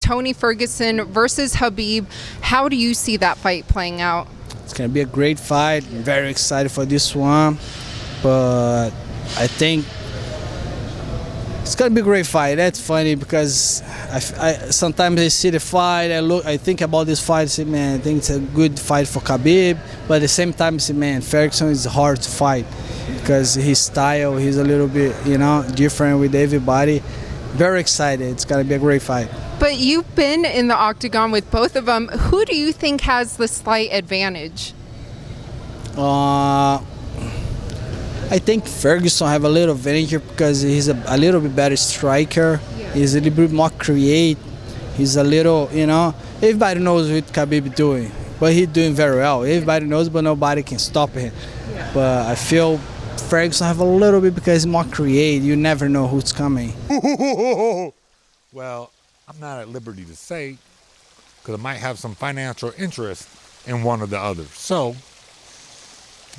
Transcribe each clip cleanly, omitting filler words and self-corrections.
Tony Ferguson versus Khabib. How do you see that fight playing out? It's going to be a great fight. I'm very excited for this one. But I think it's going to be a great fight. That's funny because I sometimes I see the fight, I think about this fight, I say, man, I think it's a good fight for Khabib. But at the same time, I say, man, Ferguson is hard to fight because his style, he's a little bit, different with everybody. Very excited. It's going to be a great fight. But you've been in the octagon with both of them. Who do you think has the slight advantage? I think Ferguson have a little advantage because he's a little bit better striker. Yeah. He's a little bit more creative. He's a little, everybody knows what Khabib doing, but he's doing very well. Everybody knows, but nobody can stop him. Yeah. But I feel Ferguson have a little bit because he's more creative. You never know who's coming. Well, I'm not at liberty to say because I might have some financial interest in one or the other. So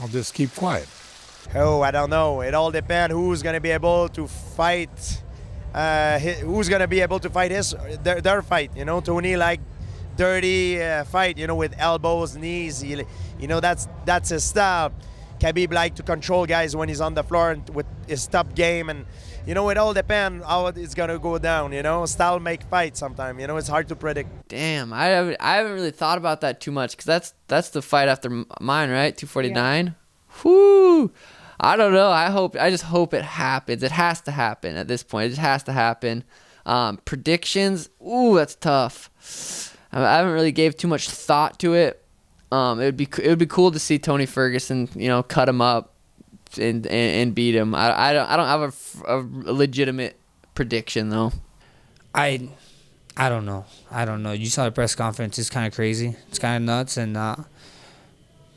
I'll just keep quiet. Oh, I don't know. It all depends who's going to be able to fight. Who's going to be able to fight their fight. Tony like dirty fight. With elbows, knees. That's his style. Khabib like to control guys when he's on the floor and with his tough game. And it all depends how it's going to go down. Style make fight sometimes. It's hard to predict. Damn, I haven't really thought about that too much because that's the fight after mine, right? 249. Yeah. Whoo! I don't know. I just hope it happens. It has to happen at this point. It just has to happen. Predictions. Ooh, that's tough. I haven't really gave too much thought to it. It would be cool to see Tony Ferguson, cut him up and beat him. I don't have a legitimate prediction though. I don't know. You saw the press conference. It's kind of crazy. It's kind of nuts, and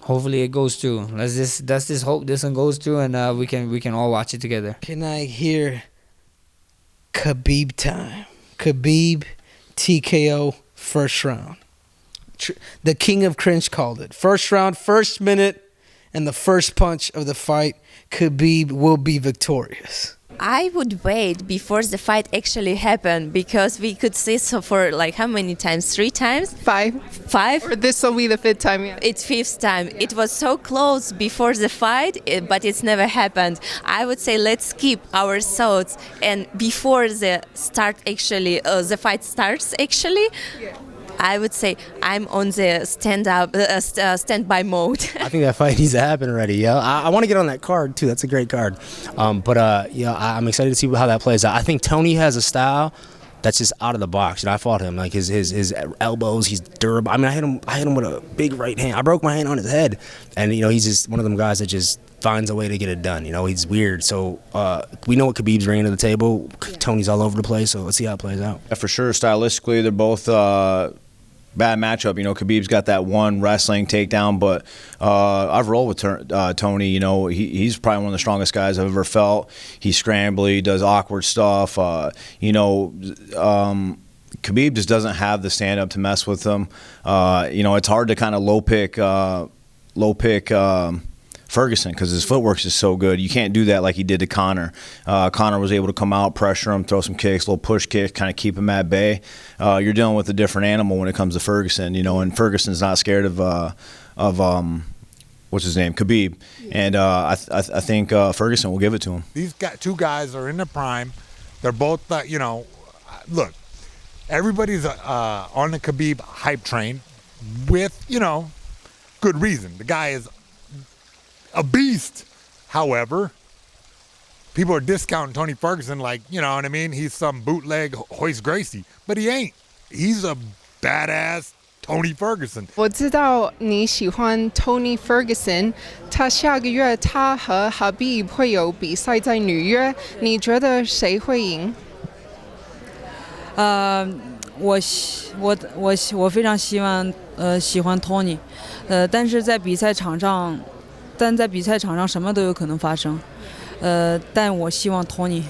hopefully it goes through. Let's just hope this one goes through, and we can all watch it together. Can I hear Khabib time? Khabib TKO first round. The king of cringe called it. First round, first minute, and the first punch of the fight, Khabib will be victorious. I would wait before the fight actually happened because we could see so for like how many times? 3 times? 5? Or this will be the 5th time, yeah. It's 5th time. Yeah. It was so close before the fight, but it's never happened. I would say let's keep our thoughts and before the start actually, the fight starts actually, yeah. I would say I'm on the standby mode. I think that fight needs to happen already. Yeah, I want to get on that card too. That's a great card. I'm excited to see how that plays out. I think Tony has a style that's just out of the box. I fought him like his elbows. He's durable. I mean, I hit him with a big right hand. I broke my hand on his head, and he's just one of them guys that just finds a way to get it done. He's weird. So we know what Khabib's bringing to the table. Yeah. Tony's all over the place. So let's see how it plays out. Yeah, for sure, stylistically, they're both. Bad matchup. Khabib's got that one wrestling takedown, but I've rolled with Tony. He's probably one of the strongest guys I've ever felt. He's scrambly, he does awkward stuff. Khabib just doesn't have the stand-up to mess with him. It's hard to kind of low pick Ferguson because his footwork is so good. You can't do that like he did to Conor. Conor was able to come out, pressure him, throw some kicks, little push kicks, kind of keep him at bay. You're dealing with a different animal when it comes to Ferguson, and Ferguson's not scared of what's his name, Khabib. Yeah. And I think Ferguson will give it to him. These two guys are in their prime. They're both, look, everybody's on the Khabib hype train with, good reason. The guy is a beast. However, people are discounting Tony Ferguson like, he's some bootleg Royce Gracie. But he ain't. He's a badass Tony Ferguson. 我知道你喜欢 Tony Ferguson， 他下个月他和 Khabib 会有比赛在纽约，你觉得谁会赢？我非常喜欢Tony， 但在比赛场上什么都有可能发生，但我希望 Tony